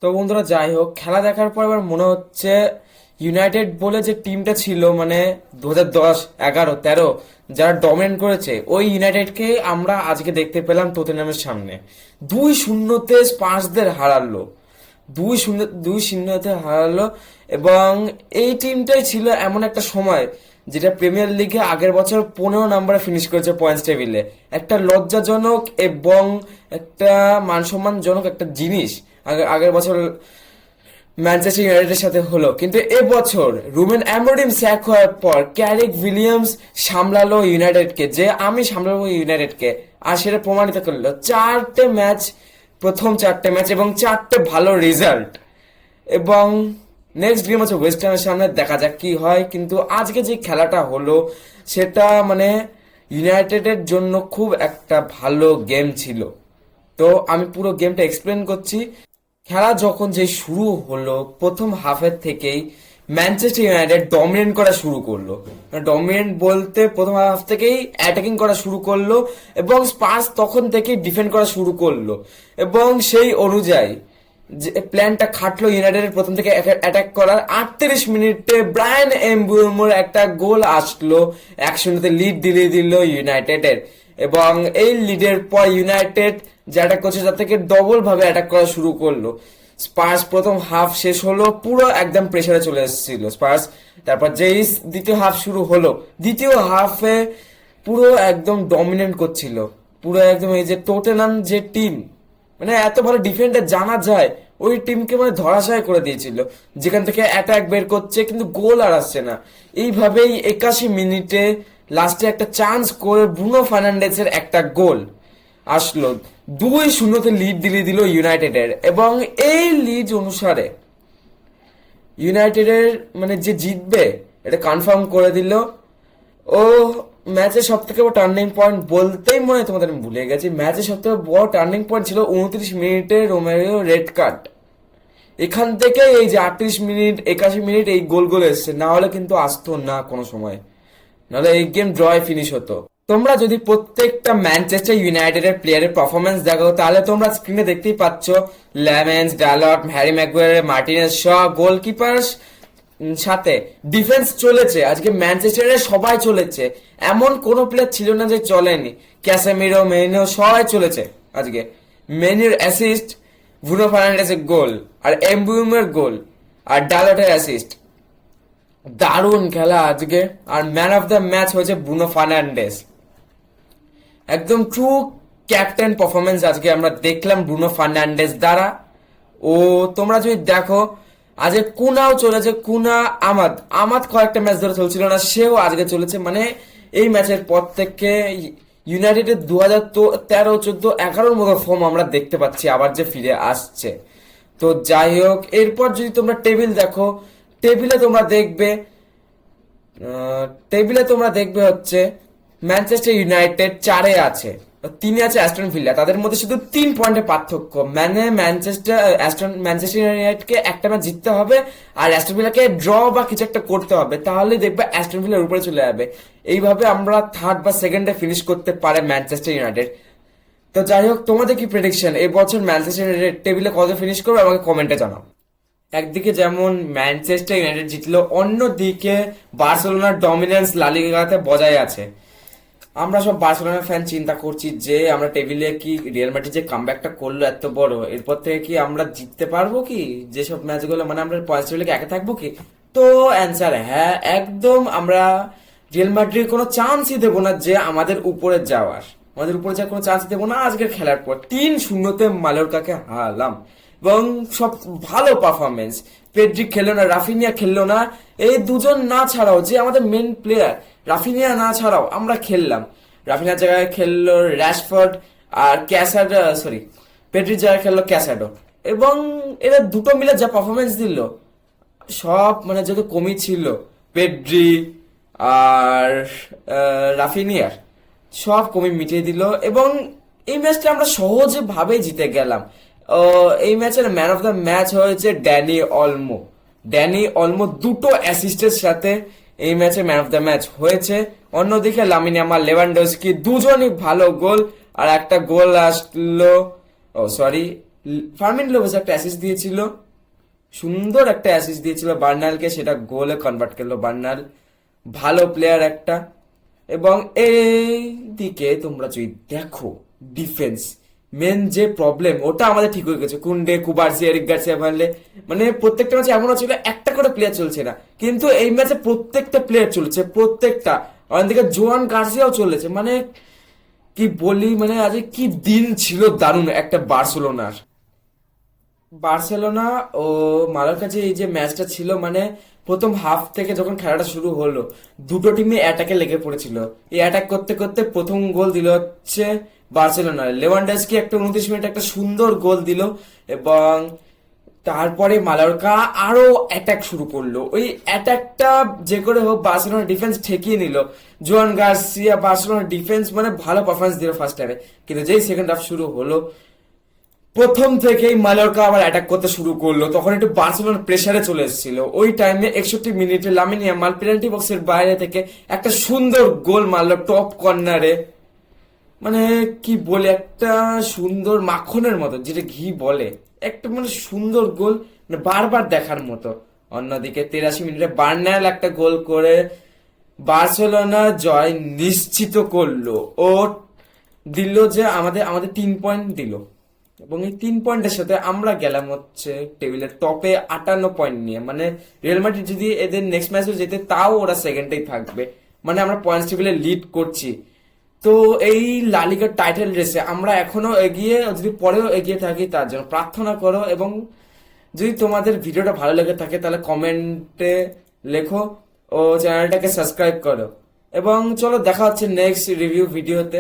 তো বন্ধুরা, যাই হোক, খেলা দেখার পর এবার মনে হচ্ছে ইউনাইটেড বলে যে টিমটা ছিল, মানে 2010, 11, 13 যারা ডমিনেট করেছে, ওই ইউনাইটেডকে আমরা আজকে দেখতে পেলাম টটেনহামের সামনে 2-0 স্পার্সদের হারালো। 2-0 হারালো। এবং এই টিমটাই ছিল এমন একটা সময় যেটা প্রিমিয়ার লিগে আগের বছর 15 নম্বরে ফিনিশ করেছে পয়েন্টস টেবিলে। একটা লজ্জাজনক এবং একটা মানসম্মানজনক একটা জিনিস আগের বছর ম্যানচেস্টার ইউনাইটেডের সাথে হলো। কিন্তু এবছর রুবেন অ্যামোরিম স্যাক হওয়ার পর ক্যারিক উইলিয়ামস সামলালো ইউনাইটেডকে, যে আমি সামলাবো ইউনাইটেডকে, আর সেটা প্রমাণিত করলো। 4টে ম্যাচ, প্রথম 4টে ম্যাচ এবং 4টে ভালো রেজাল্ট। এবং নেক্সট গেম হচ্ছে ওয়েস্ট হ্যামের সামনে, দেখা যাক কি হয়। কিন্তু আজকে যে খেলাটা হলো সেটা মানে ইউনাইটেডের জন্য খুব একটা ভালো গেম ছিল। তো আমি পুরো গেমটা এক্সপ্লেন করছি। খেলা যখন যে শুরু হলো, প্রথম হাফের থেকেই ম্যানচেস্টার ইউনাইটেড ডমিনেট করা শুরু করলো। ডমিনেট বলতে প্রথম হাফ থেকেই অ্যাটাকিং করা শুরু করলো এবং স্পার্স তখন থেকেই ডিফেন্ড করা শুরু করলো। এবং সেই অনুযায়ী যে প্ল্যানটা খাটলো ইউনাইটেডের প্রথম থেকে অ্যাটাক করার। 38 মিনিটে ব্রায়ান এমবুমোর একটা গোল আসলো, 1-0 লিড দিয়ে দিল ইউনাইটেডের। এবং এই লিডের পর ইউনাইটেড যে অ্যাটাক করছে তার থেকে ডবল ভাবে অ্যাটাক করা শুরু করলো। স্পার্স প্রথম হাফ শেষ হলো, পুরো একদম প্রেসারে চলে এসেছিল স্পার্স। তারপর যেই দ্বিতীয় হাফ শুরু হলো, দ্বিতীয় হাফে পুরো একদম ডমিনেট করছিল, পুরো একদম এই যে টটেনহাম যে টিম, মানে এত ভালো ডিফেন্ডার জানা যায়, ওই টিমকে মানে ধরাশায়ী করে দিয়েছিল, যেখান থেকে অ্যাটাক বের করছে কিন্তু গোল আর আসছে না। এইভাবেই 81 মিনিটে লাস্টে একটা চান্স করে ব্রুনো ফার্নান্ডেজের একটা গোল আসলো, 2-0 লিড দিয়ে দিল ইউনাইটেডের। এবং এই লিড অনুসারে ইউনাইটেডের মানে যে জিতবে এটা কনফার্ম করে দিল। ও ম্যাচের সব থেকে বড় টার্নিং পয়েন্ট বলতেই মনে হয় তোমাদের আমি ভুলে গেছি, ম্যাচের সব থেকে বড় টার্নিং পয়েন্ট ছিল 29 মিনিটে রোমেরো রেড কার্ড। এখান থেকে এই যে 38 মিনিট, 81 মিনিট এই গোলগুলো এসছে, না হলে কিন্তু আসতো না কোনো সময়, নাহলে এই গেম ড্রয়ে ফিনিশ হতো। তোমরা যদি প্রত্যেকটা ম্যানচেস্টার ইউনাইটেডের প্লেয়ারের পারফরমেন্স দেখো, তাহলে তোমরা স্ক্রিনে দেখতেই পাচ্ছ লেমেন্স, ডালট, হ্যারি ম্যাগুয়ার, মার্টিনেজ, সব গোলকিপার সাথে ডিফেন্স চলেছে। আজকে ম্যানচেস্টারের সবাই চলেছে, এমন কোন প্লেয়ার ছিল না যে চলেনি। ক্যাসেমিরো, মেনিও সবাই চলেছে আজকে। মেনির অ্যাসিস্ট, ব্রুনো ফার্নান্ডেসের গোল, আর এমবুমের গোল, আর ডালটের অ্যাসিস্ট। দারুণ খেলা আজকে। আর ম্যান অফ দ্য ম্যাচ হয়েছে ব্রুনো ফার্নান্ডেস। একদম ট্রু ক্যাপ্টেন পারফরমেন্স আজকে আমরা দেখলাম ব্রুনো ফার্নান্ডেস দ্বারা। ও তোমরা যদি দেখো, আজকে কুনাও চলেছে, কুনা আমাদ আমাদ কয়েকটা ম্যাচ ধরে চলছিল না, সেও আজকে চলেছে। মানে এই ম্যাচের পর থেকে ইউনাইটেডের 2013, 14, 11 মতো ফর্ম আমরা দেখতে পাচ্ছি আবার যে ফিরে আসছে। তো যাই হোক, এরপর যদি তোমরা টেবিল দেখো, টেবিলে তোমরা দেখবে হচ্ছে ম্যানচেস্টার ইউনাইটেড 4-এ আছে, 3-এ আছে অ্যাস্টন ভিলা। তাদের মধ্যে শুধু 3 পয়েন্টের পার্থক্য। মানে ম্যানচেস্টার ইউনাইটেডকে একটা ম্যাচ জিততে হবে আর অ্যাস্টন ভিলাকে ড্র বা কিছু একটা করতে হবে, তাহলে দেখবে অ্যাস্টন ভিলার উপরে চলে যাবে। এইভাবে আমরা থার্ড বা সেকেন্ডে ফিনিশ করতে পারে ম্যানচেস্টার ইউনাইটেড। তো যাই হোক, তোমাদের কি প্রেডিকশন, এই বছর ম্যানচেস্টার ইউনাইটেড টেবিলে কত ফিনিশ করবে আমাকে কমেন্টে জানাও। একদিকে যেমন ম্যানচেস্টার ইউনাইটেড জিতলো, অন্যদিকে বার্সেলোনার ডমিনেন্স লা লিগাতে বজায় আছে। আমরা সব বার্সেলোনা ফ্যান চিন্তা করছি যে আমরা টেবিলে কি রিয়াল মাদ্রিদ যে কামব্যাকটা করলো এত বড়, এরপর থেকে কি আমরা জিততে পারবো কি, যেসব ম্যাচগুলো মানে আমরা পয়েন্টস টেবিলে একে থাকবো কি? তো অ্যান্সার হ্যাঁ, একদম আমরা রিয়াল মাদ্রিদ কোনো চান্সই দেবো না যে আমাদের উপরে যাওয়ার, কোনো চান্স দেবো না। আজকের খেলার পর 3-0 মালোর্কাকে হারালাম এবং সব ভালো পারফরমেন্স। পেড্রি খেললো না, রাফিনিয়া খেললো না, এই দুজন না ছাড়াও যে আমাদের মেন প্লেয়ার রাফিনিয়া না ছাড়াও আমরা খেললাম। রাফিনিয়ার জায়গায় খেললো র্যাশফোর্ড, আর পেড্রির জায়গায় খেললো ক্যাসাডো। এবং এরা দুটো মিলে যা পারফরমেন্স দিল, সব মানে যত কমই ছিল পেড্রি আর রাফিনিয়ার, সব কমি মিটিয়ে দিল। এবং এই ম্যাচটা আমরা সহজে ভাবে জিতে গেলাম। এই ম্যাচের ম্যান অফ দ্য ম্যাচ হয়েছে ড্যানি অলমো 2টো অ্যাসিস্টের সাথে এই ম্যাচে ম্যান অফ দ্য ম্যাচ হয়েছে। অন্যদিকে লামিন ইয়ামাল, লেভানডস্কি দুজনই ভালো গোল, আর একটা গোল আসলো ফার্মিন লোপেজ একটা অ্যাসিস্ট দিয়েছিল, সুন্দর একটা অ্যাসিস্ট দিয়েছিল বার্নালকে, সেটা গোলে কনভার্ট করলো বার্নাল। ভালো প্লেয়ার একটা। এবং এই দিকে তোমরা যদি দেখো ডিফেন্স, মেন যে প্রবলেম ওটা আমাদের ঠিক হয়ে গেছে। কুন্ডে, কুবার্সি, এরিক গার্সিয়া ভার্লে, মানে প্রত্যেকটা ম্যাচে এমনও ছিল একটা করে প্লেয়ার চলছে না, কিন্তু এই ম্যাচে প্রত্যেকটা প্লেয়ার চলছে, প্রত্যেকটা। আমাদের দিকে জোয়ান গার্সিয়াও চলেছে। মানে কি বলি, মানে আজ কি দিন ছিল দারুণ একটা বার্সেলোনার। বার্সেলোনা ও মালার কাছে এই যে ম্যাচটা ছিল, মানে প্রথম হাফ থেকে যখন খেলাটা শুরু হলো দুটো টিমই অ্যাটাকে লেগে পড়েছিল। এই অ্যাটাক করতে করতে প্রথম গোল দিল হচ্ছে বার্সেলোনা। লেভানডস্কি একটা 29 মিনিট একটা সুন্দর গোল দিল, এবং তারপরে মালোর্কা আরো অ্যাটাক শুরু করলো। ওই অ্যাটাকটা যে করে হোক বার্সেলোনা ডিফেন্স ঠেকিয়ে নিল। জোয়ান গার্সিয়া বার্সেলোনা ডিফেন্স মানে ভালো পারফরমেন্স দিল ফার্স্ট টাইমে, কিন্তু যেই সেকেন্ড হাফ শুরু হলো প্রথম থেকেই মালোর্কা আবার অ্যাটাক করতে শুরু করলো। তখন একটু বার্সেলোনা প্রেসারে চলে এসেছিল। ওই টাইমে 61 মিনিটে লামিন ইয়ামাল পেনাল্টি বক্সের বাইরে থেকে একটা সুন্দর গোল মারলো টপ কর্নারে। মানে কি বলে, একটা সুন্দর মাখনের মতো, যেটা ঘি বলে, একটা মানে সুন্দর গোল, মানে বারবার দেখার মতো। অন্যদিকে 83 মিনিটে বার্নাল একটা গোল করে বার্সেলোনা জয় নিশ্চিত করলো। ও দিল যে আমাদের আমাদের 3 পয়েন্ট দিল, এবং এই 3 পয়েন্টের সাথে আমরা গেলাম হচ্ছে টেবিলের টপে 58 পয়েন্ট নিয়ে। মানে রিয়াল মাদ্রিদ যদি এদের নেক্সট ম্যাচে যেতে, তাও ওরা সেকেন্ডেই থাকবে। মানে আমরা পয়েন্টস টেবিলে লিড করছি। তো এই লালিগার টাইটেল রেসে আমরা এখনো এগিয়ে, যদি পরেও এগিয়ে থাকি তার জন্য প্রার্থনা করো। এবং যদি তোমাদের ভিডিওটা ভালো লেগে থাকে তাহলে কমেন্টে লেখো ও চ্যানেলটাকে সাবস্ক্রাইব করো। এবং চলো দেখা হচ্ছে নেক্সট রিভিউ ভিডিওতে।